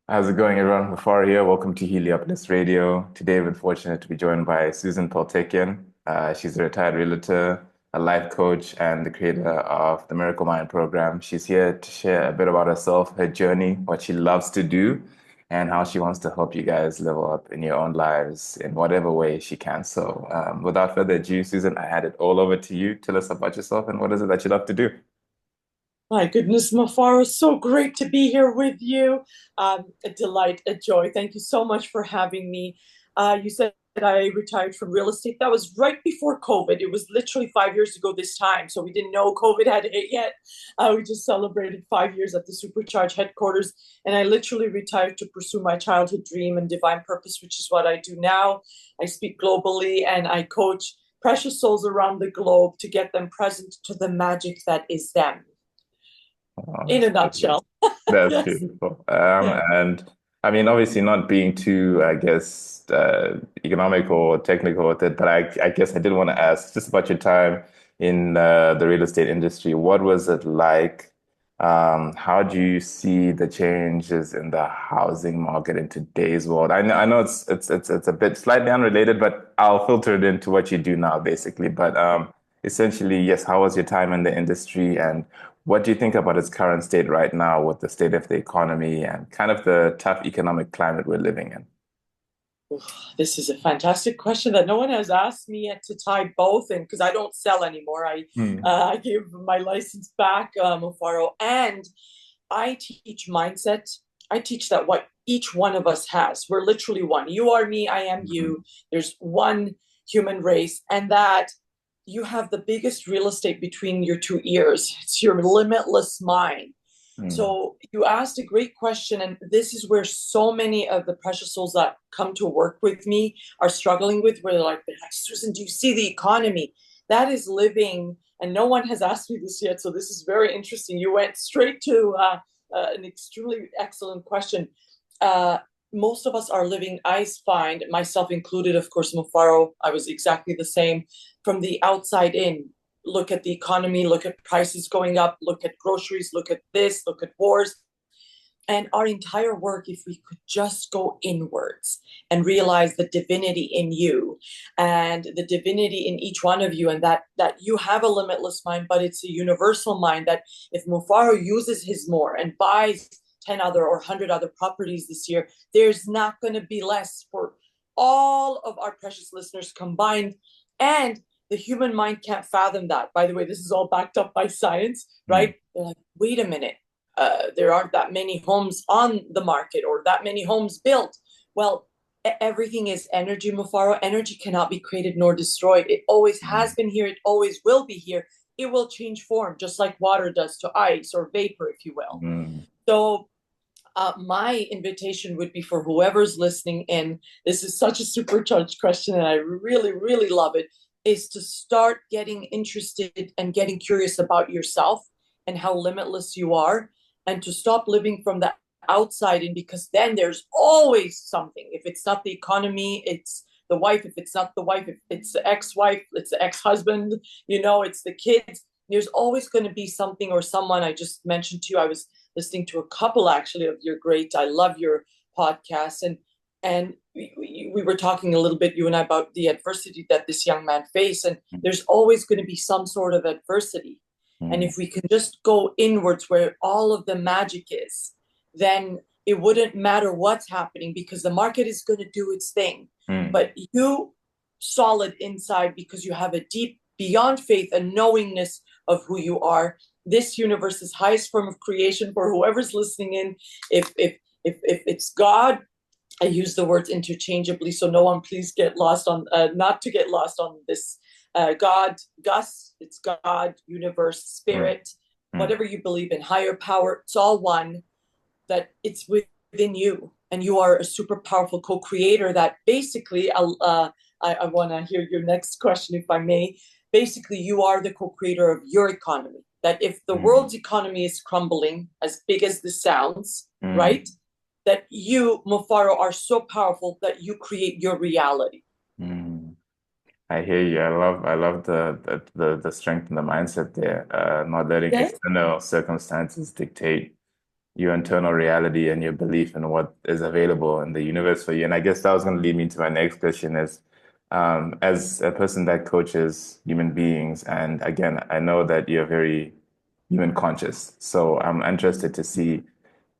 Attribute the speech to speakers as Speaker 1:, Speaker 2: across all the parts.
Speaker 1: How's it going, everyone? Mafar here. Welcome to Heliopolis Radio. Today, we're fortunate to be joined by Suzan Peltekian. She's a retired realtor, a life coach, and the creator of the Miracle Mind program. She's here to share a bit about herself, her journey, what she loves to do, and how she wants to help you guys level up in your own lives in whatever way she can. So, without further ado, Susan, I hand it all over to you. Tell us about yourself and what is it that you love to do?
Speaker 2: My goodness, Mafaro, so great to be here with you. A delight, a joy. Thank you so much for having me. You said I retired from real estate. That was right before COVID. It was literally 5 years ago this time. So we didn't know COVID had hit yet. We just celebrated 5 years at the Supercharge headquarters. And I literally retired to pursue my childhood dream and divine purpose, which is what I do now. I speak globally and I coach precious souls around the globe to get them present to the magic that is them
Speaker 1: Oh,
Speaker 2: in
Speaker 1: that's
Speaker 2: a
Speaker 1: beautiful.
Speaker 2: nutshell.
Speaker 1: That's
Speaker 2: Yes.
Speaker 1: beautiful.
Speaker 2: Yeah.
Speaker 1: And I mean, obviously, not being too, I guess, economic or technical with it, but I guess I did want to ask just about your time in the real estate industry. What was it like? How do you see the changes in the housing market in today's world? I know it's a bit slightly unrelated, but I'll filter it into what you do now, basically. But essentially, yes, how was your time in the industry, and what do you think about its current state right now with the state of the economy and kind of the tough economic climate we're living in?
Speaker 2: This is a fantastic question that no one has asked me yet to tie both in because I don't sell anymore.
Speaker 1: Hmm.
Speaker 2: I gave my license back, Faro, and I teach mindset. I teach that what each one of us has. We're literally one. You are me, I am
Speaker 1: Mhm.
Speaker 2: you. There's one human race, and that you have the biggest real estate between your two ears. It's your limitless mind.
Speaker 1: Hmm.
Speaker 2: So you asked a great question, and this is where so many of the precious souls that come to work with me are struggling with, where they're like, Susan, do you see the economy? That is living, and no one has asked me this yet, so this is very interesting. You went straight to an extremely excellent question. Uh, Most of us are living, I find, myself included, of course, Mufaro, I was exactly the same, from the outside in. Look at the economy, look at prices going up, look at groceries, look at this, look at wars. And our entire work, if we could just go inwards and realize the divinity in you and the divinity in each one of you, and that you have a limitless mind, but it's a universal mind that if Mufaro uses his more and buys 10 other or 100 other properties this year, there's not going to be less for all of our precious listeners combined. And the human mind can't fathom that. By the way, this is all backed up by science,
Speaker 1: Hmm.
Speaker 2: right? They're like, wait a minute, there aren't that many homes on the market or that many homes built. Well, everything is energy, Mufaro. Energy cannot be created nor destroyed. It always has been here. It always will be here. It will change form, just like water does to ice or vapor, if you will.
Speaker 1: Hmm.
Speaker 2: So my invitation would be for whoever's listening in. This is such a supercharged question, and I really, really love it. Is to start getting interested and getting curious about yourself and how limitless you are, and to stop living from the outside in, because then there's always something. If it's not the economy, it's the wife. If it's not the wife, if it's the ex-wife, it's the ex-husband. It's the kids. There's always going to be something or someone. I just mentioned to you, I was listening to a couple actually of your great. I love your podcast, and we were talking a little bit, you and I, about the adversity that this young man faced, and there's always going to be some sort of adversity. And
Speaker 1: Hmm.
Speaker 2: if we can just go inwards where all of the magic is, then it wouldn't matter what's happening because the market is going to do its thing.
Speaker 1: Hmm.
Speaker 2: But you solid inside because you have a deep beyond faith a knowingness of who you are, this universe's highest form of creation for whoever's listening in. If it's God, I use the words interchangeably, so no one please get lost on not to get lost on this. God, Gus, it's God, universe,
Speaker 1: Hmm.
Speaker 2: spirit,
Speaker 1: Hmm.
Speaker 2: whatever you believe in, higher power. It's all one. That it's within you, and you are a super powerful co-creator. That basically, I want to hear your next question, if I may. Basically, you are the co-creator of your economy. That if the
Speaker 1: Hmm.
Speaker 2: world's economy is crumbling, as big as this sounds,
Speaker 1: Hmm.
Speaker 2: right? That you, Mufaro, are so powerful that you create your reality.
Speaker 1: Hmm. I hear you. I love the strength and the mindset there. Not letting
Speaker 2: Okay.
Speaker 1: external circumstances dictate your internal reality and your belief in what is available in the universe for you. And I guess that was going to lead me to my next question is, as a person that coaches human beings, and again, I know that you're very human conscious. So I'm interested to see,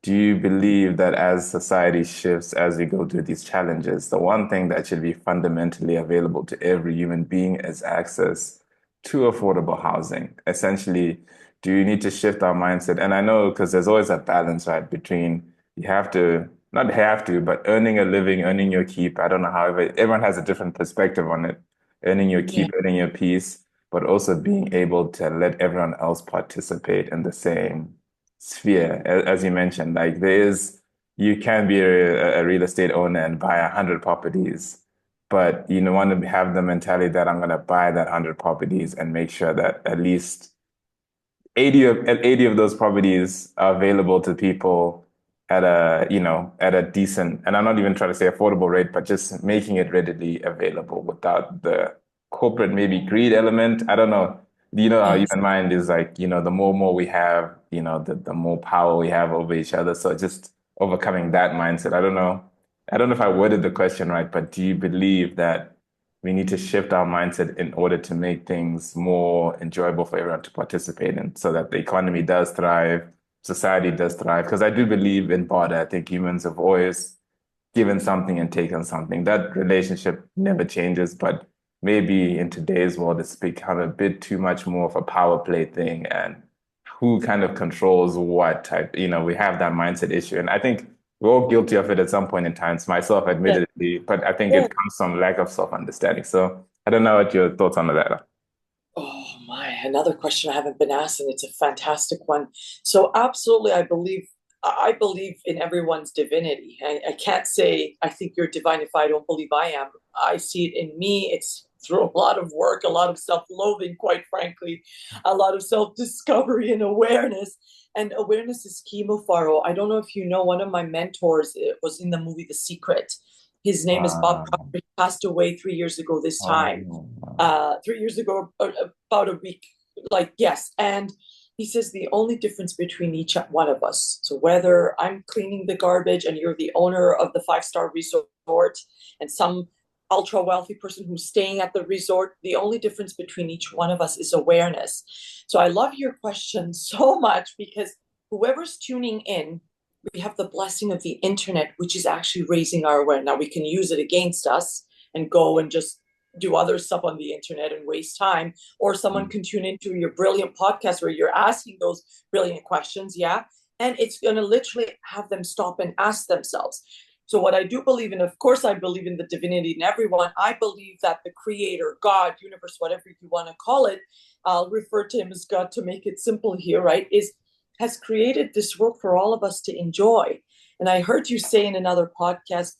Speaker 1: do you believe that as society shifts, as we go through these challenges, the one thing that should be fundamentally available to every human being is access to affordable housing? Essentially, do you need to shift our mindset? And I know because there's always a balance, right, between you have to, not have to, but earning a living, earning your keep. I don't know, however, everyone has a different perspective on it. Earning your
Speaker 2: Yeah.
Speaker 1: keep, earning your peace, but also being able to let everyone else participate in the same sphere, as you mentioned. Like there is, you can be a real estate owner and buy 100 properties, but you want to have the mentality that I'm going to buy that 100 properties and make sure that at least 80 of those properties are available to people at a decent, and I'm not even trying to say affordable rate, but just making it readily available without the corporate maybe greed element. I don't know. Our
Speaker 2: Yes.
Speaker 1: human mind is like, the more we have, the more power we have over each other. So just overcoming that mindset. I don't know. I don't know if I worded the question right, but do you believe that we need to shift our mindset in order to make things more enjoyable for everyone to participate in so that the economy does thrive, society does thrive? Because I do believe in barter. I think humans have always given something and taken something. That relationship never changes, but maybe in today's world, it's become a bit too much more of a power play thing and who kind of controls what type. We have that mindset issue. And I think we're all guilty of it at some point in time, myself
Speaker 2: Yes.
Speaker 1: admittedly, but I think
Speaker 2: Yes.
Speaker 1: it comes from lack of self-understanding. So I don't know what your thoughts on that are.
Speaker 2: Oh my, another question I haven't been asked, and it's a fantastic one. So absolutely, I believe in everyone's divinity. I can't say I think you're divine if I don't believe I am. I see it in me. It's through a lot of work, a lot of self-loathing, quite frankly, a lot of self-discovery and awareness. And awareness is key, Mufaro. I don't know if you know, one of my mentors, it was in the movie The Secret. His name is Bob Proctor.
Speaker 1: Wow.
Speaker 2: He passed away 3 years ago this time.
Speaker 1: Oh, wow.
Speaker 2: 3 years ago, about a week, like, yes. And he says the only difference between each one of us, so whether I'm cleaning the garbage and you're the owner of the five-star resort and some ultra wealthy person who's staying at the resort, the only difference between each one of us is awareness. So I love your question so much because whoever's tuning in, we have the blessing of the internet, which is actually raising our awareness. Now we can use it against us and go and just do other stuff on the internet and waste time, or someone can tune into your brilliant podcast where you're asking those brilliant questions. Yeah. And it's going to literally have them stop and ask themselves. So what I do believe in, of course, I believe in the divinity in everyone. I believe that the creator, God, universe, whatever you want to call it, I'll refer to him as God to make it simple here, right, is has created this world for all of us to enjoy. And I heard you say in another podcast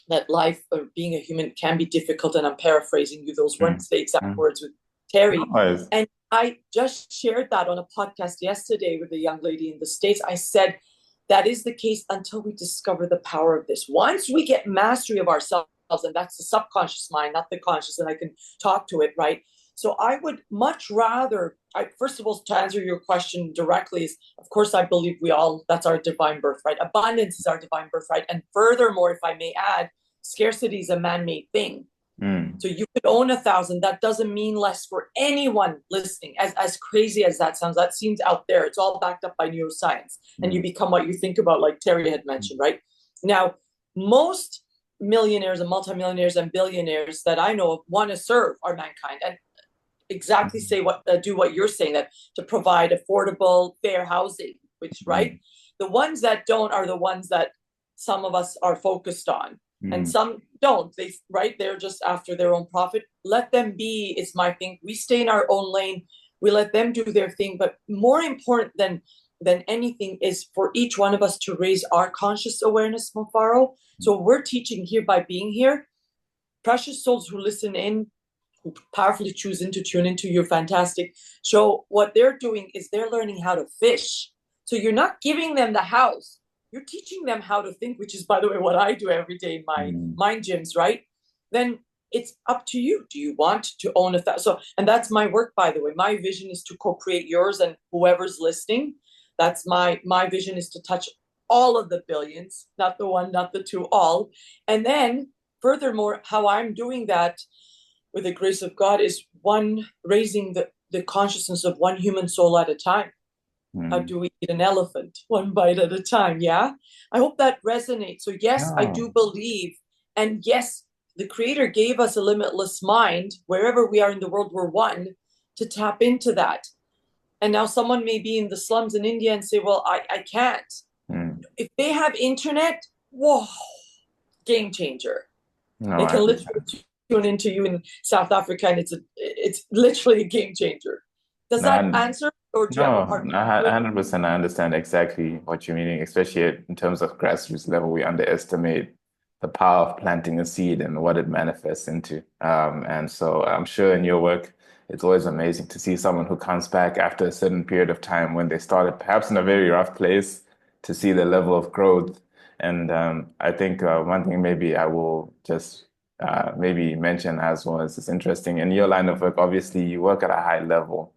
Speaker 2: that life or being a human can be difficult. And I'm paraphrasing you, those weren't
Speaker 1: Mm,
Speaker 2: the exact
Speaker 1: mm.
Speaker 2: words with Terry.
Speaker 1: Nice.
Speaker 2: And I just shared that on a podcast yesterday with a young lady in the States. I said, that is the case until we discover the power of this. Once we get mastery of ourselves, and that's the subconscious mind, not the conscious, and I can talk to it, right? So I would much rather, first of all, to answer your question directly, is of course I believe that's our divine birthright. Abundance is our divine birthright. And furthermore, if I may add, scarcity is a man-made thing.
Speaker 1: Mm,
Speaker 2: So you could own 1,000. That doesn't mean less for anyone listening. As crazy as that sounds, that seems out there. It's all backed up by neuroscience. And you
Speaker 1: mm,
Speaker 2: become what you think about, like Terry had mentioned, right? Now, most millionaires and multimillionaires and billionaires that I know of want to serve our mankind and exactly
Speaker 1: mm,
Speaker 2: say do what you're saying, that to provide affordable, fair housing, which, right?
Speaker 1: mm,
Speaker 2: The ones that don't are the ones that some of us are focused on, and
Speaker 1: mm,
Speaker 2: some don't. They're just after their own profit. Let them be, is my thing. We stay in our own lane. We let them do their thing. But more important than anything is for each one of us to raise our conscious awareness, Mofaro. So we're teaching here by being here. Precious souls who listen in, who powerfully choosing to tune into your fantastic show, what they're doing is they're learning how to fish. So you're not giving them the house, you're teaching them how to think, which is, by the way, what I do every day in my
Speaker 1: mm,
Speaker 2: mind gyms, right? Then it's up to you. Do you want to own so, and that's my work, by the way. My vision is to co-create yours and whoever's listening. That's my vision, is to touch all of the billions, not the one, not the two, all. And then furthermore, how I'm doing that with the grace of God is one, raising the consciousness of one human soul at a time. How do we eat an elephant? One bite at a time. Yeah. I hope that resonates. So yes, I do believe. And yes, the Creator gave us a limitless mind. Wherever we are in the world, we're one, to tap into that. And now someone may be in the slums in India and say, well, I can't. If they have internet, whoa, game changer.
Speaker 1: No,
Speaker 2: They
Speaker 1: I
Speaker 2: can literally
Speaker 1: understand.
Speaker 2: tune into you in South Africa, and it's literally a game changer. Does
Speaker 1: No,
Speaker 2: that answer, or do you have a
Speaker 1: no,
Speaker 2: part
Speaker 1: I
Speaker 2: to it?
Speaker 1: 100% I understand exactly what you're meaning, especially in terms of grassroots level. We underestimate the power of planting a seed and what it manifests into. And so I'm sure in your work, it's always amazing to see someone who comes back after a certain period of time when they started perhaps in a very rough place to see the level of growth. And I think one thing maybe I will just maybe mention as well as it's interesting in your line of work, obviously you work at a high level.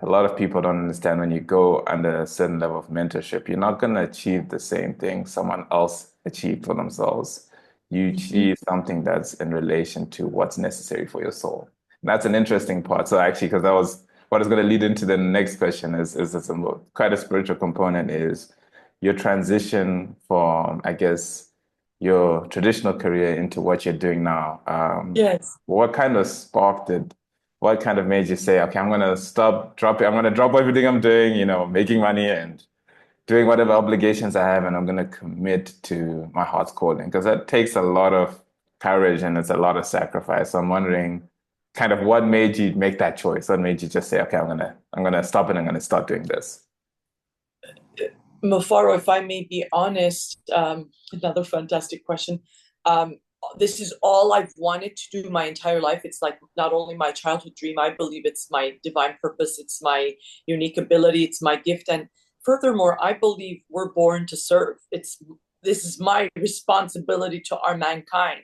Speaker 1: A lot of people don't understand when you go under a certain level of mentorship, you're not going to achieve the same thing someone else achieved for themselves. You
Speaker 2: Mhm.
Speaker 1: achieve something that's in relation to what's necessary for your soul. And that's an interesting part. So actually, because that was what is going to lead into the next question is quite a spiritual component is your transition from, I guess, your traditional career into what you're doing now.
Speaker 2: Yes.
Speaker 1: What kind of sparked it? What kind of made you say, okay, I'm gonna stop dropping, I'm gonna drop everything I'm doing, making money and doing whatever obligations I have, and I'm gonna commit to my heart's calling? Because that takes a lot of courage and it's a lot of sacrifice. So I'm wondering kind of what made you make that choice? What made you just say, okay, I'm gonna stop and I'm gonna start doing this?
Speaker 2: Mafaro, if I may be honest, another fantastic question. Um, this is all I've wanted to do my entire life. It's like not only my childhood dream, I believe it's my divine purpose, it's my unique ability, it's my gift. And furthermore, I believe we're born to serve. This is my responsibility to our mankind.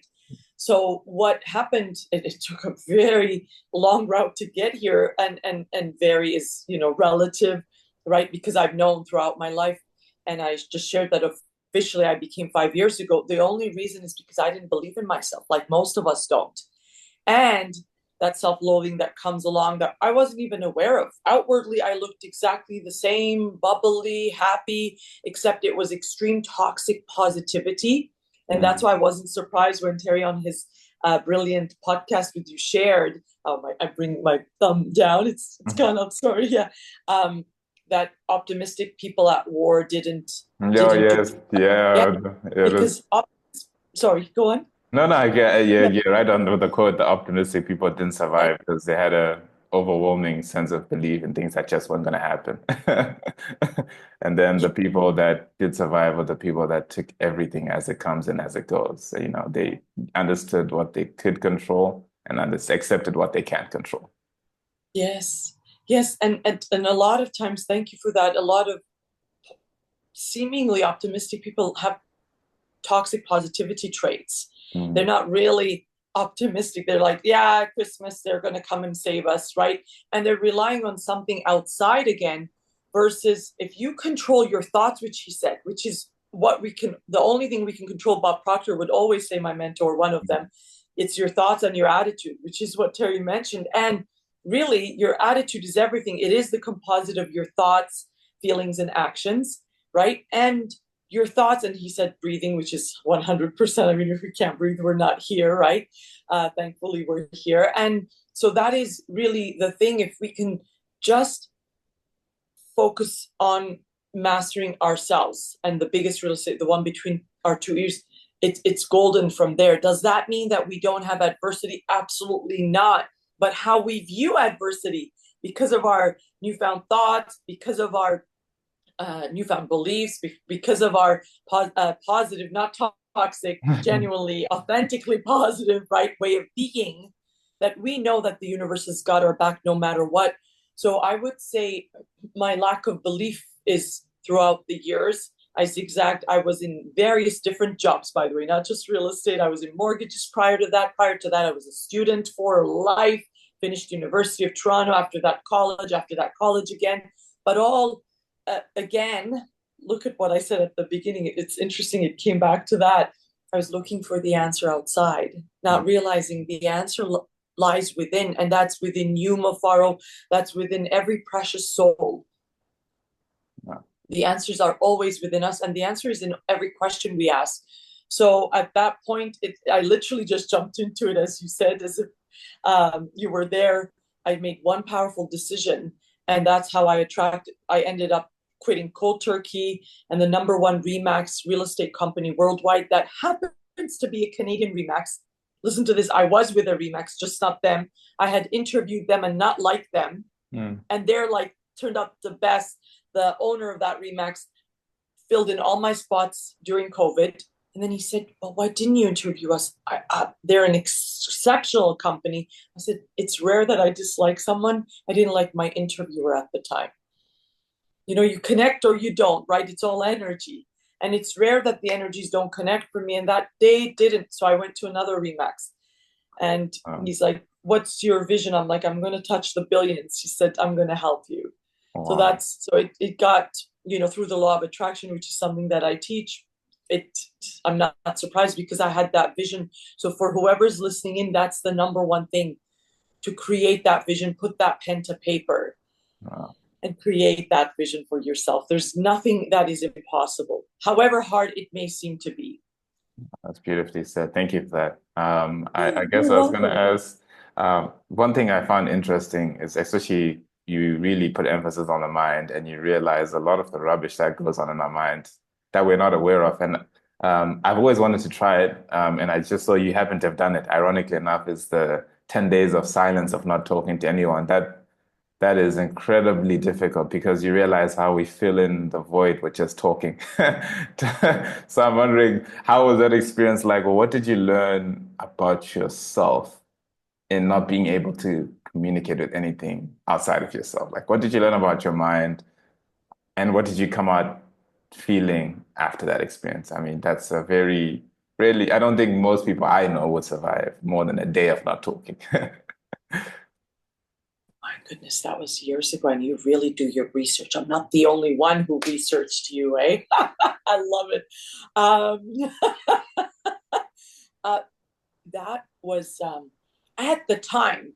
Speaker 2: So what happened, it took a very long route to get here, and very is, relative, right? Because I've known throughout my life, and I just shared that officially I became 5 years ago. The only reason is because I didn't believe in myself, like most of us don't. And that self-loathing that comes along that I wasn't even aware of. Outwardly, I looked exactly the same, bubbly, happy, except it was extreme toxic positivity. And that's
Speaker 1: Mm.
Speaker 2: why I wasn't surprised when Terry on his brilliant podcast with you shared. I bring my thumb down. It's gone up. Sorry. Yeah. That optimistic people at war didn't
Speaker 1: Oh,
Speaker 2: didn't
Speaker 1: yes,
Speaker 2: yeah,
Speaker 1: yeah, it is.
Speaker 2: because sorry, go on.
Speaker 1: No, no, I get, yeah,
Speaker 2: Yeah.
Speaker 1: you're right on with the quote. The optimistic people didn't survive because they had a overwhelming sense of belief in things that just weren't going to happen. And then the people that did survive were the people that took everything as it comes and as it goes. So, they understood what they could control and accepted what they can't control.
Speaker 2: Yes. Yes. And a lot of times, thank you for that. A lot of seemingly optimistic people have toxic positivity traits. They're
Speaker 1: Mm.
Speaker 2: not really optimistic. They're like, yeah, Christmas, they're going to come and save us, right? And they're relying on something outside again, versus if you control your thoughts, which he said, which is the only thing we can control. Bob Proctor would always say, my mentor, one of them, it's your thoughts and your attitude, which is what Terry mentioned. And really, your attitude is everything. It is the composite of your thoughts, feelings, and actions, right? And your thoughts, and he said breathing, which is 100%. I mean, if we can't breathe, we're not here, right? Thankfully, we're here. And so that is really the thing. If we can just focus on mastering ourselves, and the biggest real estate, the one between our two ears, it's golden from there. Does that mean that we don't have adversity? Absolutely not. But how we view adversity, because of our newfound thoughts, because of our newfound beliefs, because of our positive, not toxic, genuinely, authentically positive, right, way of being, that we know that the universe has got our back no matter what. So I would say my lack of belief is throughout the years. I zigzagged. I was in various different jobs, by the way, not just real estate. I was in mortgages prior to that. Prior to that, I was a student for life, finished University of Toronto, after that college again. But all again, look at what I said at the beginning. It's interesting. It came back to that. I was looking for the answer outside, not realizing the answer lies within, and that's within you, Mafaro. That's within every precious soul.
Speaker 1: Wow.
Speaker 2: The answers are always within us, and the answer is in every question we ask. So at that point, I literally just jumped into it, as you said, as if you were there. I made one powerful decision, and that's how I ended up quitting cold turkey and the #1 Remax real estate company worldwide that happens to be a Canadian Remax. Listen to this. I was with a Remax, just not them. I had interviewed them and not liked them. And they're like, turned out the best. The owner of that Remax filled in all my spots during COVID. And then he said, well, why didn't you interview us? They're an exceptional company. I said, it's rare that I dislike someone. I didn't like my interviewer at the time. You know, you connect or you don't, right? It's all energy. And it's rare that the energies don't connect for me. And that day didn't. So I went to another Remax. And he's like, what's your vision? I'm like, I'm going to touch the billions. He said, I'm going to help you.
Speaker 1: Wow.
Speaker 2: So it got, you know, through the law of attraction, which is something that I teach. I'm not surprised because I had that vision. So for whoever's listening in, that's the #1 thing, to create that vision, put that pen to paper.
Speaker 1: Wow.
Speaker 2: And create that vision for yourself. There's nothing that is impossible, however hard it may seem to be.
Speaker 1: That's beautifully said. Thank you for that. I guess
Speaker 2: You're
Speaker 1: I was going to
Speaker 2: welcome.
Speaker 1: ask, one thing I found interesting is especially you really put emphasis on the mind and you realize a lot of the rubbish that goes on in our mind that we're not aware of. And I've always wanted to try it. And I just saw you happen to have done it. Ironically enough, is the 10 days of silence of not talking to anyone. That is incredibly difficult because you realize how we fill in the void with just talking. So I'm wondering, how was that experience like? Or what did you learn about yourself in not being able to communicate with anything outside of yourself? Like, what did you learn about your mind? And what did you come out feeling after that experience? I mean, that's a very, really, I don't think most people I know would survive more than a day of not talking.
Speaker 2: My goodness, that was years ago, and you really do your research. I'm not the only one who researched you, eh? I love it. That was at the time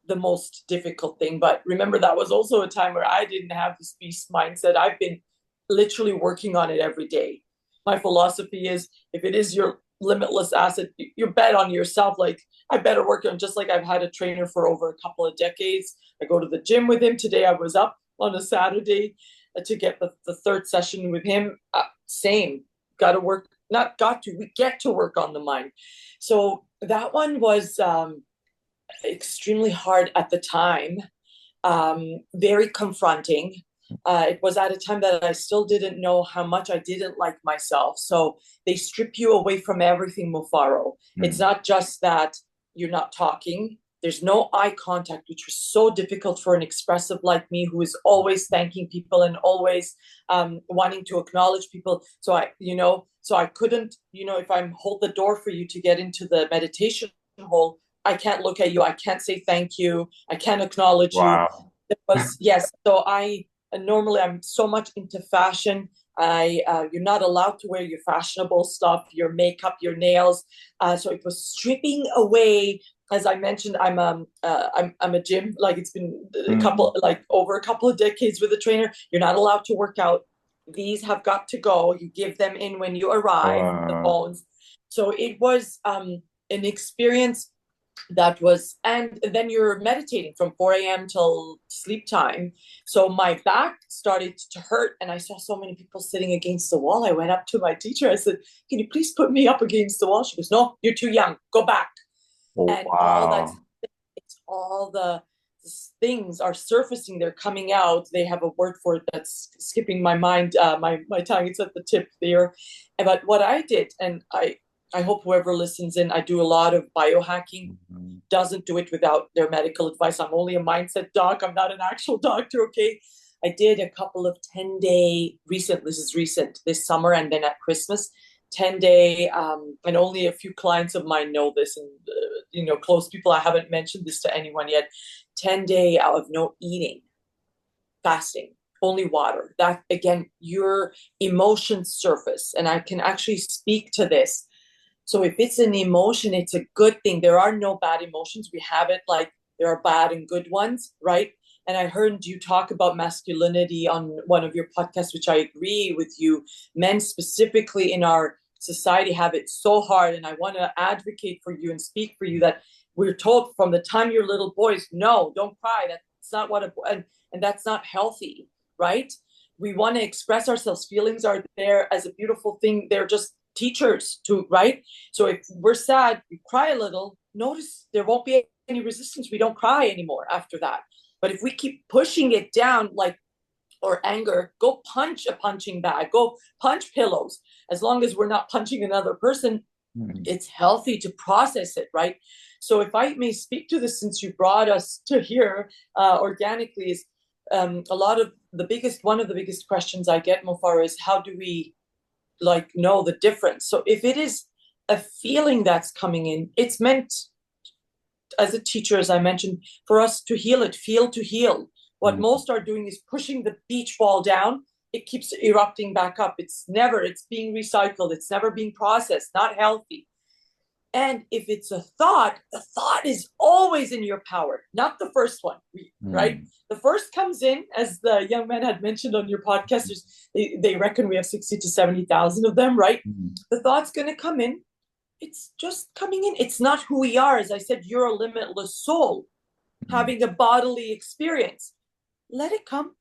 Speaker 2: the most difficult thing. But remember, that was also a time where I didn't have this beast mindset. I've been literally working on it every day. My philosophy is, if it is your limitless asset, you bet on yourself. Like, I better work on, just like I've had a trainer for over a couple of decades. I go to the gym with him. Today I was up on a Saturday to get the third session with him. Same, got to work, not got to, we get to work on the mind. So that one was extremely hard at the time, very confronting. It was at a time that I still didn't know how much I didn't like myself. So they strip you away from everything, Mufaro. It's not just that you're not talking. There's no eye contact, which was so difficult for an expressive like me, who is always thanking people and always wanting to acknowledge people. So I couldn't, if I hold the door for you to get into the meditation hole, I can't look at you. I can't say thank you. I can't acknowledge you.
Speaker 1: Wow.
Speaker 2: It was, yes. So normally I'm so much into fashion. You're not allowed to wear your fashionable stuff, your makeup, your nails. So it was stripping away. As I mentioned, I'm a gym. Like, it's been over a couple of decades with a trainer. You're not allowed to work out. These have got to go. You give them in when you arrive. The phones. So it was an experience that was, and then you're meditating from 4 a.m. till sleep time. So my back started to hurt, and I saw so many people sitting against the wall. I went up to my teacher. I said, can you please put me up against the wall? She goes, no, you're too young. Go back. And
Speaker 1: Wow.
Speaker 2: all the things are surfacing. They're coming out. They have a word for it that's skipping my mind, my tongue. It's at the tip there. But what I did, and I hope whoever listens in, I do a lot of biohacking, doesn't do it without their medical advice. I'm only a mindset doc. I'm not an actual doctor, okay? I did a couple of 10-day this summer, and then at Christmas, 10-day, and only a few clients of mine know this, and close people. I haven't mentioned this to anyone yet. 10-day of no eating, fasting. only water. That, again, your emotions surface. And I can actually speak to this. So if it's an emotion, it's a good thing. There are no bad emotions. We have it like there are bad and good ones, right? And I heard you talk about masculinity on one of your podcasts, which I agree with you. Men specifically in our society have it so hard. And I want to advocate for you and speak for you that we're told from the time you're little boys, no, don't cry. That's not what and that's not healthy, right? We want to express ourselves. Feelings are there as a beautiful thing. They're just teachers to, right? So if we're sad, we cry a little, notice there won't be any resistance. We don't cry anymore after that. But if we keep pushing it down, like, or anger, go punch a punching bag, go punch pillows. As long as we're not punching another person, it's healthy to process it, right? So if I may speak to this, since you brought us to here organically, is one of the biggest questions I get, Mofar, is how do we like know the difference? So if it is a feeling that's coming in, it's meant, as a teacher, as I mentioned, for us to heal it, feel to heal. What most are doing is pushing the beach ball down. It keeps erupting back up. It's being recycled. It's never being processed, not healthy. And if it's a thought, the thought is always in your power, not the first one, right? The first comes in, as the young man had mentioned on your podcast, they reckon we have 60 to 70,000 of them, right? The thought's going to come in. It's just coming in. It's not who we are. As I said, you're a limitless soul having a bodily experience. Let it come.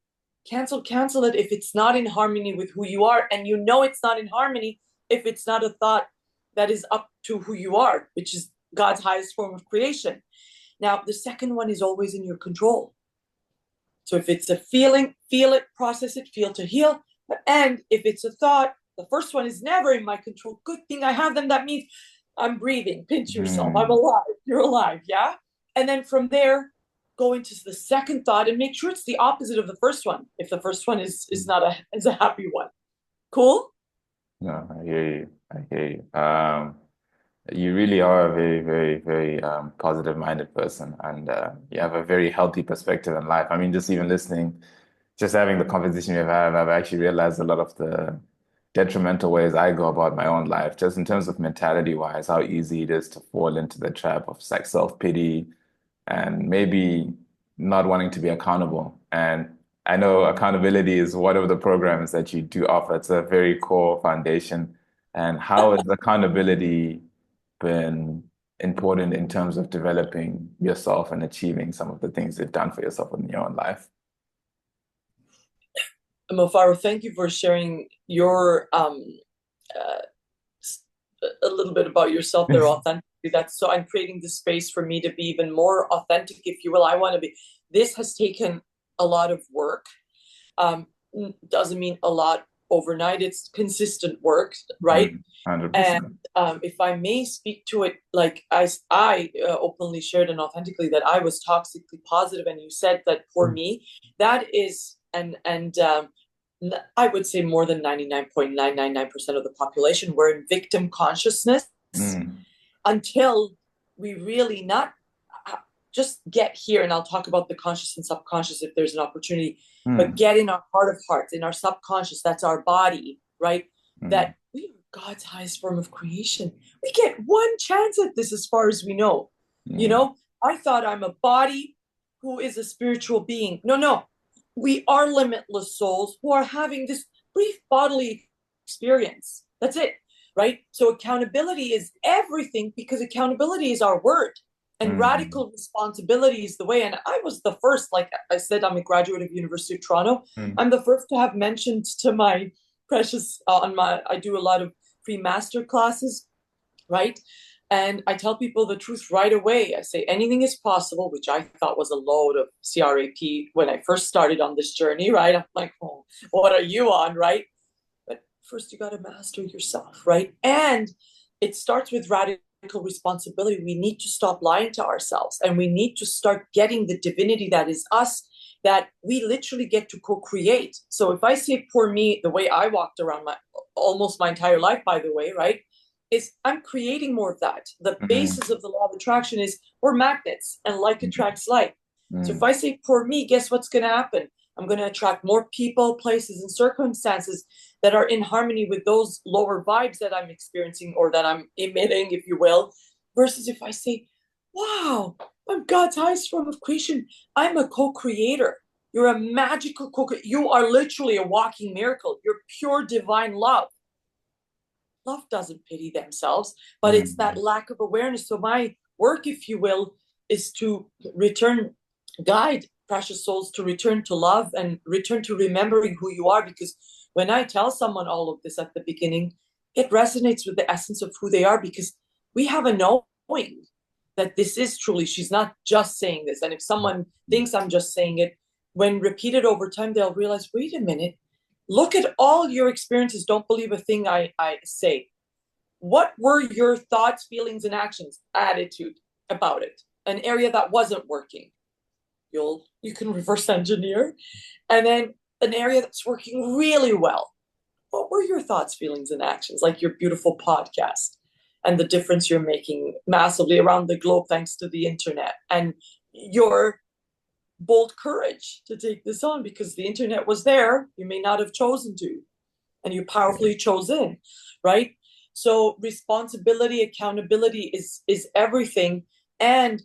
Speaker 2: Cancel it if it's not in harmony with who you are. And you know it's not in harmony if it's not a thought that is up to who you are, which is God's highest form of creation. Now, the second one is always in your control. So if it's a feeling, feel it, process it, feel to heal. And if it's a thought, the first one is never in my control. Good thing I have them. That means I'm breathing. Pinch yourself. I'm alive. You're alive. Yeah. And then from there, go into the second thought and make sure it's the opposite of the first one. If the first one is not a happy one. Cool?
Speaker 1: No, I hear you. I hear you. You really are a very, very, very positive-minded person, and you have a very healthy perspective in life. I mean, just even listening, just having the conversation we've had, I've actually realized a lot of the detrimental ways I go about my own life, just in terms of mentality-wise, how easy it is to fall into the trap of like self-pity and maybe not wanting to be accountable. And I know accountability is one of the programs that you do offer. It's a very core foundation. And how has accountability been important in terms of developing yourself and achieving some of the things you've done for yourself in your own life?
Speaker 2: Mofaro, thank you for sharing your a little bit about yourself there authentically. So I'm creating the space for me to be even more authentic, if you will. I want to be. This has taken a lot of work. Doesn't mean a lot overnight. It's consistent work, right?
Speaker 1: 100%.
Speaker 2: And if I may speak to it, like I openly shared and authentically that I was toxically positive, and you said that for me, that is, and I would say more than 99.999% of the population were in victim consciousness until we really not just get here. And I'll talk about the conscious and subconscious if there's an opportunity, but get in our heart of hearts, in our subconscious, that's our body, right? That we are God's highest form of creation. We get one chance at this as far as we know. You know, I thought I'm a body who is a spiritual being. No. We are limitless souls who are having this brief bodily experience. That's it, right? So accountability is everything, because accountability is our word, and radical responsibility is the way. And I was the first, like I said, I'm a graduate of University of Toronto. I'm the first to have mentioned to my precious, I do a lot of free master classes, right? And I tell people the truth right away. I say anything is possible, which I thought was a load of CRAP when I first started on this journey, right? I'm like, oh, what are you on, right? But first you got to master yourself, right? And it starts with radical responsibility. We need to stop lying to ourselves, and we need to start getting the divinity that is us, that we literally get to co-create. So if I say poor me, the way I walked around almost my entire life, by the way, right? Is I'm creating more of that. The basis of the law of attraction is we're magnets, and like attracts like. So if I say, poor me, guess what's going to happen? I'm going to attract more people, places, and circumstances that are in harmony with those lower vibes that I'm experiencing or that I'm emitting, if you will, versus if I say, wow, I'm God's highest form of creation. I'm a co-creator. You're a magical co-creator. You are literally a walking miracle. You're pure divine love. Love doesn't pity themselves, but it's that lack of awareness. So my work, if you will, is to guide precious souls to return to love and return to remembering who you are. Because when I tell someone all of this at the beginning, it resonates with the essence of who they are, because we have a knowing that this is truly, she's not just saying this. And if someone thinks I'm just saying it, when repeated over time, they'll realize, wait a minute, look at all your experiences. Don't believe a thing I say. What were your thoughts, feelings, and actions, attitude about it? An area that wasn't working, you can reverse engineer. And then an area that's working really well. What were your thoughts, feelings, and actions? Like your beautiful podcast and the difference you're making massively around the globe thanks to the internet, and your bold courage to take this on, because the internet was there. You may not have chosen to, and you powerfully chose in, right? So responsibility, accountability is everything. And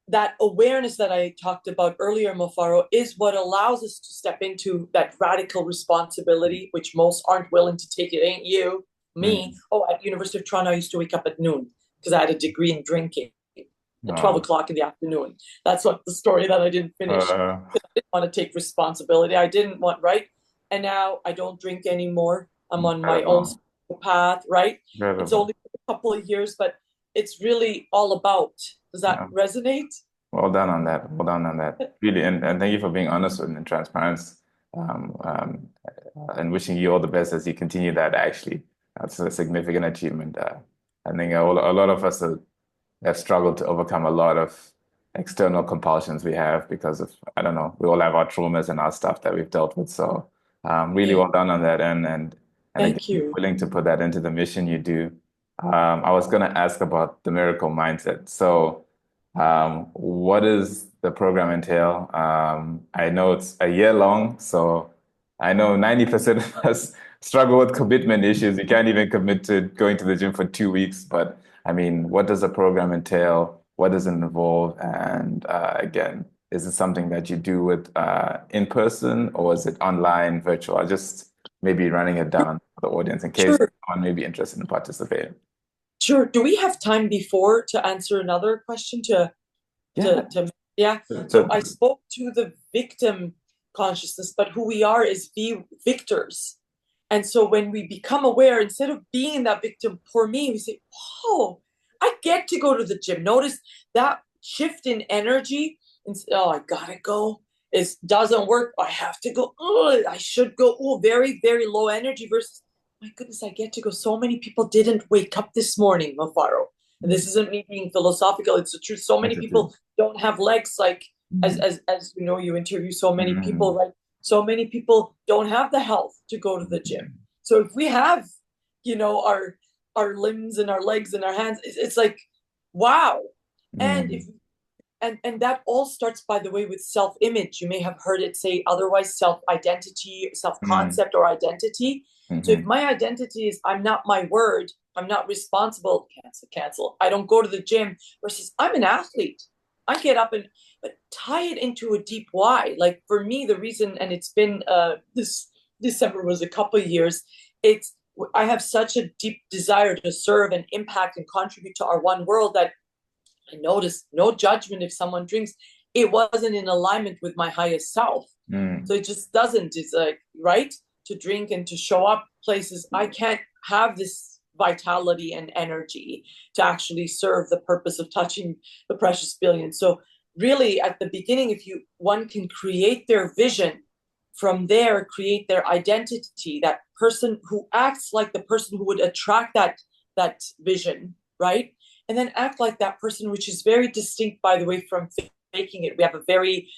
Speaker 2: that awareness that I talked about earlier, Mofaro, is what allows us to step into that radical responsibility, which most aren't willing to take. It ain't you, me. Oh, at University of Toronto, I used to wake up at noon because I had a degree in drinking at 12 o'clock in the afternoon. That's what the story that I didn't finish. I didn't want to take responsibility. I didn't want, right? And now I don't drink anymore. I'm on my own path, right? It's only a couple of years, but it's really all about. Does that resonate?
Speaker 1: Well done on that. Well done on that. Really, and thank you for being honest and transparent, and wishing you all the best as you continue that. Actually, that's a significant achievement. I think a lot of us have struggled to overcome a lot of external compulsions we have because of, I don't know, we all have our traumas and our stuff that we've dealt with. So really well done on that. And
Speaker 2: Thank
Speaker 1: again,
Speaker 2: you.
Speaker 1: you're willing to put that into the mission you do. I was going to ask about the miracle mindset. So what does the program entail? I know it's a year long, so I know 90% of us struggle with commitment issues. You can't even commit to going to the gym for 2 weeks. But I mean, what does the program entail? What does it involve? And again, is it something that you do with in person, or is it online, virtual? Just maybe running it down for the audience in case someone may be interested in participating.
Speaker 2: Sure. Do we have time before to answer another question? So I spoke to the victim consciousness, but who we are is victors. And so when we become aware, instead of being that victim, poor me, we say, oh, I get to go to the gym. Notice that shift in energy. And oh, I gotta go. It doesn't work. I have to go. Oh, I should go. Oh, very, very low energy versus, my goodness, I get to go. So many people didn't wake up this morning, Mafaro. And this isn't me being philosophical. It's the truth. So many people don't have legs, like as you know, you interview so many people, right? So many people don't have the health to go to the gym. So if we have, you know, our limbs and our legs and our hands, it's like, wow. And if and that all starts, by the way, with self-image. You may have heard it say otherwise, self-identity, self-concept, or identity. So if my identity is I'm not my word, I'm not responsible, cancel. I don't go to the gym, versus I'm an athlete. I get up but tie it into a deep why. Like for me, the reason, and it's been this December was a couple of years, I have such a deep desire to serve and impact and contribute to our one world that I noticed no judgment if someone drinks. It wasn't in alignment with my highest self. So it just doesn't. It's like, right? To drink and to show up places, I can't have this vitality and energy to actually serve the purpose of touching the precious billion. So really at the beginning, one can create their vision, from there create their identity, that person who acts like the person who would attract that vision, right? And then act like that person, which is very distinct, by the way, from faking it. We have a very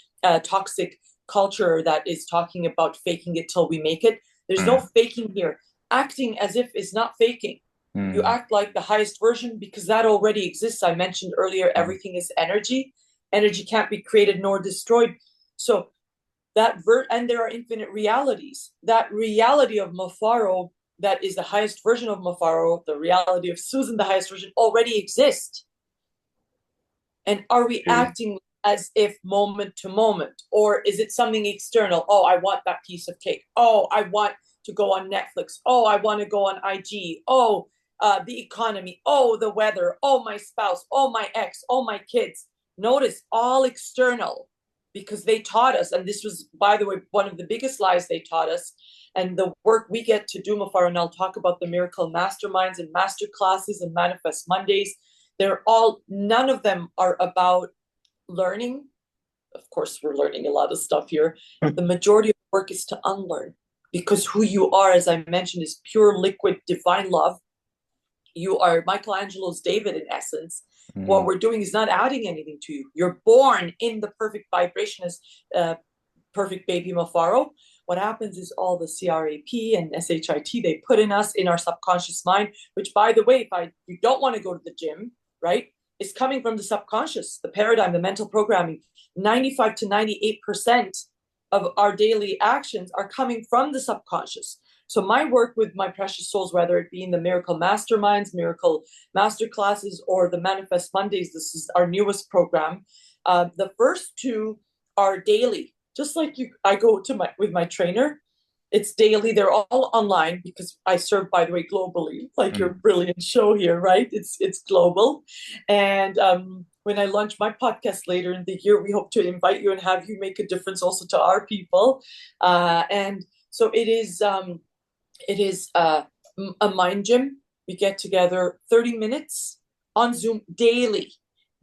Speaker 2: toxic culture that is talking about faking it till we make it. There's no faking here. Acting as if is not faking. You act like the highest version because that already exists. I mentioned earlier, everything is energy. Energy can't be created nor destroyed. So and there are infinite realities. That reality of Mafaro, that is the highest version of Mafaro, the reality of Suzan, the highest version, already exists. And are we acting as if moment to moment? Or is it something external? Oh, I want that piece of cake. Oh, I want to go on Netflix. Oh, I want to go on IG. Oh, the economy. Oh, the weather. Oh, my spouse. Oh, my ex. Oh, my kids. Notice, all external, because they taught us, and this was, by the way, one of the biggest lies they taught us, and the work we get to do, Mafar, and I'll talk about the miracle masterminds and master classes and manifest Mondays. None of them are about learning. Of course, we're learning a lot of stuff here. The majority of the work is to unlearn, because who you are, as I mentioned, is pure liquid divine love. You are Michelangelo's David, in essence. What we're doing is not adding anything to you. You're born in the perfect vibration as perfect baby Mafaro. What happens is all the CRAP and SHIT they put in us, in our subconscious mind, which, by the way, if you don't want to go to the gym, right, is coming from the subconscious, the paradigm, the mental programming. 95 to 98% of our daily actions are coming from the subconscious. So my work with my precious souls, whether it be in the Miracle Masterminds, Miracle Masterclasses, or the Manifest Mondays, this is our newest program. The first two are daily. Just like I go to with my trainer, it's daily. They're all online, because I serve, by the way, globally, like your brilliant show here, right? It's global. And when I launch my podcast later in the year, we hope to invite you and have you make a difference also to our people. And so it is a mind gym. We get together 30 minutes on Zoom daily.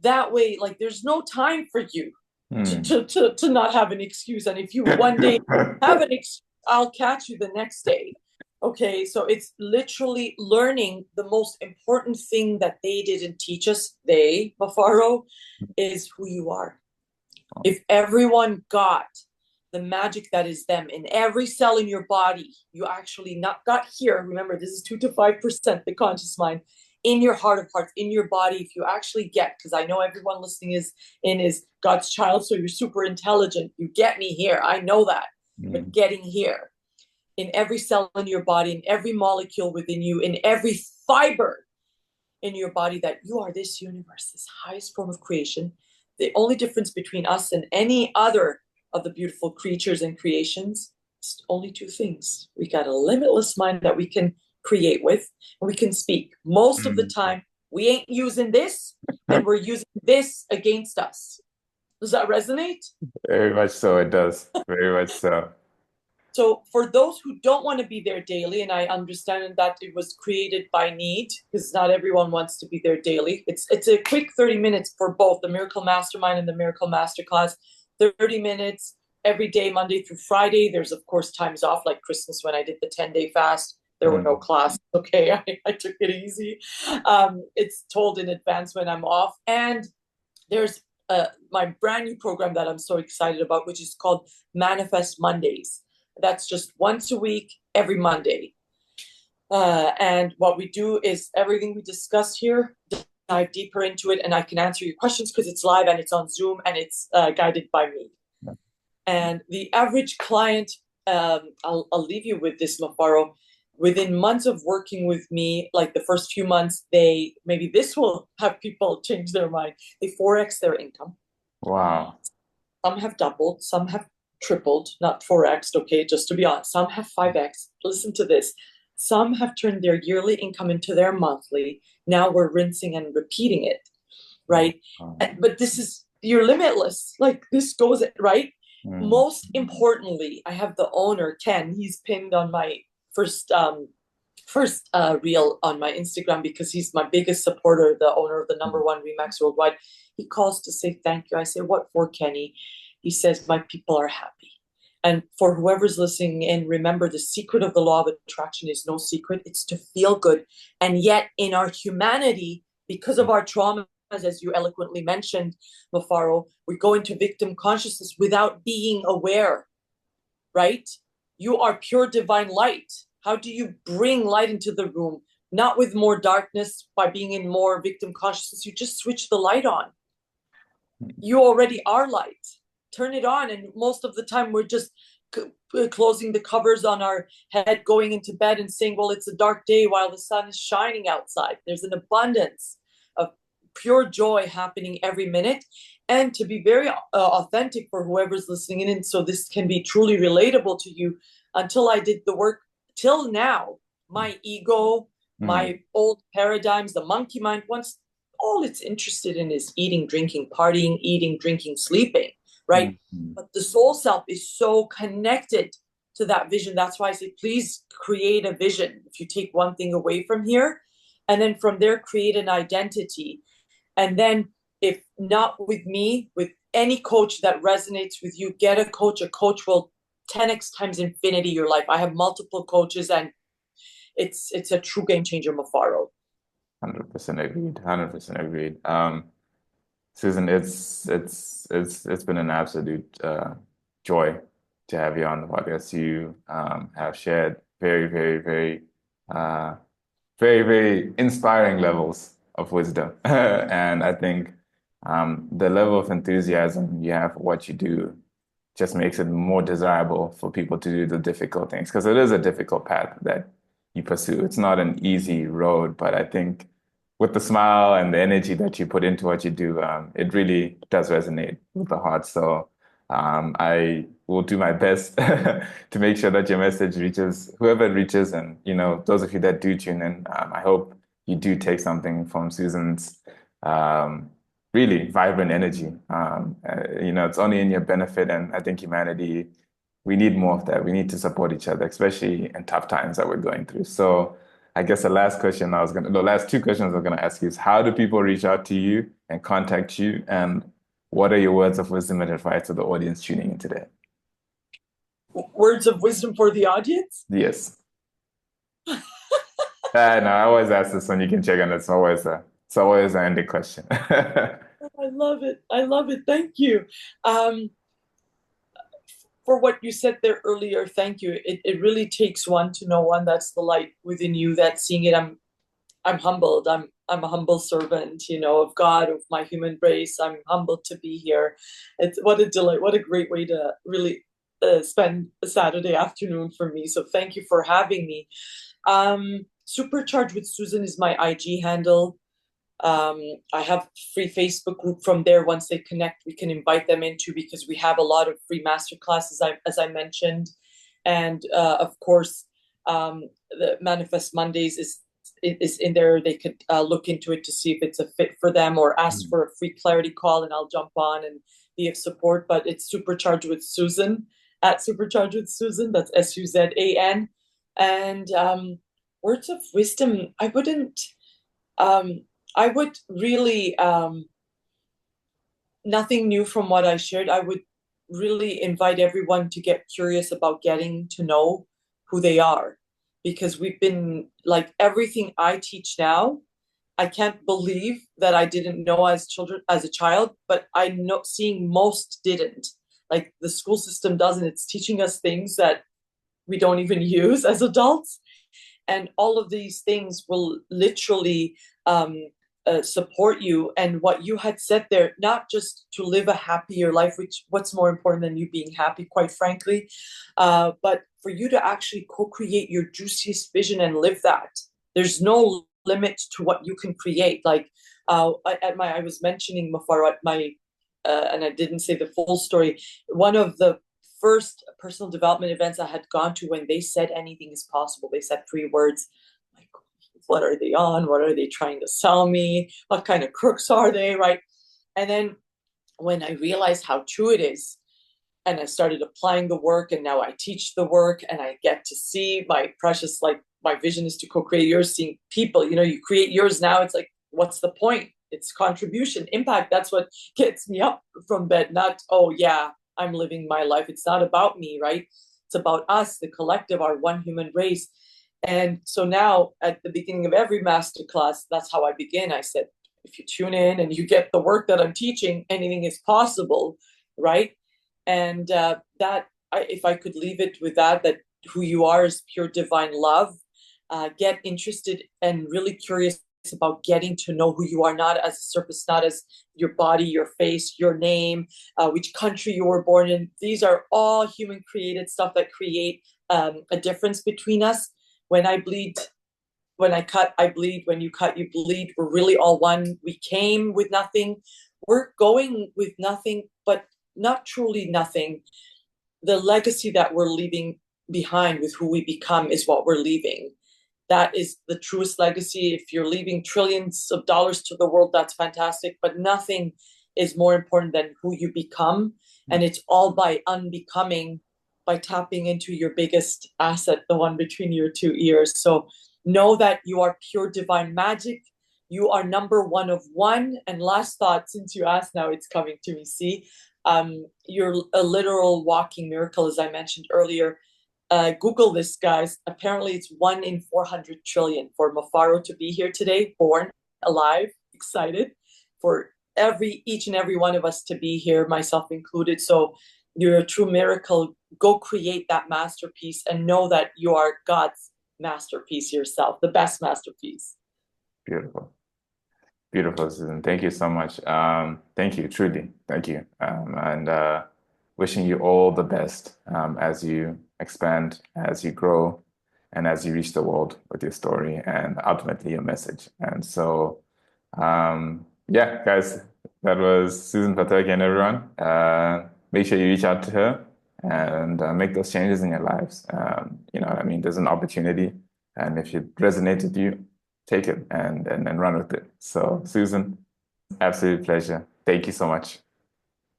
Speaker 2: That way, like, there's no time for you to not have an excuse. And if you one day have an excuse, I'll catch you the next day. Okay, so it's literally learning the most important thing that they didn't teach us, Mafaro, is who you are. If everyone got the magic that is them in every cell in your body, you actually not got here. Remember, this is 2 to 5%, the conscious mind, in your heart of hearts, in your body. If you actually get, because I know everyone listening is God's child, so you're super intelligent. You get me here. I know that. But getting here, in every cell in your body, in every molecule within you, in every fiber in your body, that you are this universe, this highest form of creation. The only difference between us and any other of the beautiful creatures and creations is only two things. We got a limitless mind that we can create with, and we can speak. Most of the time, we ain't using this, and we're using this against us. Does that resonate?
Speaker 1: Very much so, it does. Very much so.
Speaker 2: So for those who don't want to be there daily, and I understand that it was created by need, because not everyone wants to be there daily. It's a quick 30 minutes for both the Miracle Mastermind and the Miracle Masterclass. 30 minutes every day, Monday through Friday. There's, of course, times off, like Christmas when I did the 10-day fast. There were no classes. Okay, I took it easy. It's told in advance when I'm off. And there's my brand new program that I'm so excited about, which is called Manifest Mondays. That's just once a week, every Monday. And what we do is everything we discuss here, dive deeper into it, and I can answer your questions because it's live and it's on Zoom and it's guided by me. And the average client, I'll leave you with this, Mafaro. Within months of working with me, like the first few months, maybe this will have people change their mind. They 4x their income.
Speaker 1: Wow.
Speaker 2: Some have doubled, some have tripled, not 4x, okay, just to be honest. Some have 5x. Listen to this. Some have turned their yearly income into their monthly. Now we're rinsing and repeating it, right? But you're limitless. Like, this goes, right? Most importantly, I have the owner, Ken. He's pinned on my first reel on my Instagram, because he's my biggest supporter, the owner of the #1 Remax Worldwide. He calls to say thank you. I say, what for, Kenny? He says, my people are happy. And for whoever's listening in, remember, the secret of the law of attraction is no secret. It's to feel good. And yet in our humanity, because of our traumas, as you eloquently mentioned, Mafaro, we go into victim consciousness without being aware, right? You are pure divine light. How do you bring light into the room? Not with more darkness, by being in more victim consciousness. You just switch the light on. You already are light. turn it on, and most of the time we're just closing the covers on our head, going into bed and saying, well, it's a dark day while the sun is shining outside. There's an abundance of pure joy happening every minute. And to be very authentic for whoever's listening in, and so this can be truly relatable to you, until I did the work till now, my ego, my old paradigms, the monkey mind, once all it's interested in is eating, drinking, partying, eating, drinking, sleeping, right? But the soul self is so connected to that vision. That's why I say, please create a vision. If you take one thing away from here, and then from there, create an identity. And then if not with me, with any coach that resonates with you, get a coach. A coach will 10x times infinity your life. I have multiple coaches, and it's a true game changer, Mafaro.
Speaker 1: 100% agreed. 100% agreed. Suzan, it's been an absolute joy to have you on the podcast. You have shared very, very, very, very, very inspiring levels of wisdom, and I think the level of enthusiasm you have for what you do just makes it more desirable for people to do the difficult things, because it is a difficult path that you pursue. It's not an easy road, but I think with the smile and the energy that you put into what you do, it really does resonate with the heart. So I will do my best to make sure that your message reaches whoever it reaches. And, those of you that do tune in, I hope you do take something from Suzan's really vibrant energy. It's only in your benefit. And I think humanity, we need more of that. We need to support each other, especially in tough times that we're going through. So I guess the last two questions I was gonna ask you is, how do people reach out to you and contact you? And what are your words of wisdom and advice to the audience tuning in today?
Speaker 2: Words of wisdom for the audience?
Speaker 1: Yes. No, I always ask this one. You can check on it. It's always an ending question.
Speaker 2: I love it. I love it. Thank you. For what you said there earlier, thank you. It really takes one to know one. That's the light within you that's seeing it. I'm humbled. I'm a humble servant, of God, of my human race. I'm humbled to be here. It's what a delight. What a great way to really spend a Saturday afternoon for me. So thank you for having me. Supercharged with Suzan is my IG handle. I have free Facebook group from there. Once they connect, we can invite them into, because we have a lot of free master classes, as I mentioned. And of course, the Manifest Mondays is in there. They could look into it to see if it's a fit for them, or ask for a free clarity call, and I'll jump on and be of support. But it's Supercharged with Suzan, at Supercharged with Suzan. That's Suzan. And words of wisdom, I would really, nothing new from what I shared. I would really invite everyone to get curious about getting to know who they are, because we've been, like, everything I teach now, I can't believe that I didn't know as a child, but I know seeing most didn't. Like, the school system doesn't. It's teaching us things that we don't even use as adults. And all of these things will literally support you. And what you had said there, not just to live a happier life, which what's more important than you being happy, quite frankly, but for you to actually co-create your juiciest vision and live that. There's no limit to what you can create. Like I was mentioning Mafaro at my, and I didn't say the full story, one of the first personal development events I had gone to, when they said anything is possible, they said 3 words. Like, what are they on? What are they trying to sell me? What kind of crooks are they, right? And then when I realized how true it is, and I started applying the work, and now I teach the work, and I get to see my precious, like, my vision is to co-create yours, seeing people, you create yours now. It's like, what's the point? It's contribution, impact. That's what gets me up from bed. Not, oh yeah, I'm living my life. It's not about me, right? It's about us, the collective, our one human race. And so now at the beginning of every masterclass, that's how I begin. I said, if you tune in and you get the work that I'm teaching, anything is possible, right? And if I could leave it with that who you are is pure divine love. Get interested and really curious about getting to know who you are, not as a surface, not as your body, your face, your name, which country you were born in. These are all human created stuff that create a difference between us. When I bleed, when I cut, I bleed. When you cut, you bleed. We're really all one. We came with nothing. We're going with nothing, but not truly nothing. The legacy that we're leaving behind with who we become is what we're leaving. That is the truest legacy. If you're leaving trillions of dollars to the world, that's fantastic. But nothing is more important than who you become. And it's all by unbecoming, by tapping into your biggest asset, the one between your two ears. So know that you are pure divine magic. You are number one of one. And last thought, since you asked, now it's coming to me. See, you're a literal walking miracle, as I mentioned earlier. Google this, guys. Apparently, it's 1 in 400 trillion for Mafaro to be here today, born, alive, excited, for each and every one of us to be here, myself included. So you're a true miracle. Go create that masterpiece and know that you are God's masterpiece yourself, the best masterpiece.
Speaker 1: Beautiful. Beautiful, Susan. Thank you so much. Thank you, truly. Thank you. And wishing you all the best as you expand, as you grow, and as you reach the world with your story and ultimately your message. And so, yeah, guys, that was Suzan Peltekian, everyone. Make sure you reach out to her and make those changes in your lives. You know what I mean? There's an opportunity, and if it resonates with you, take it and run with it. So, Suzan, absolute pleasure. Thank you so much.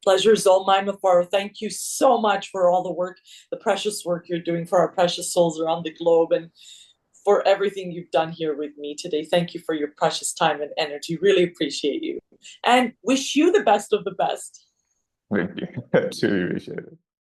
Speaker 2: Pleasure is all mine, Mafaro. Thank you so much for all the work, the precious work you're doing for our precious souls around the globe, and for everything you've done here with me today. Thank you for your precious time and energy. Really appreciate you. And wish you the best of the best.
Speaker 1: Thank you. Truly appreciate it.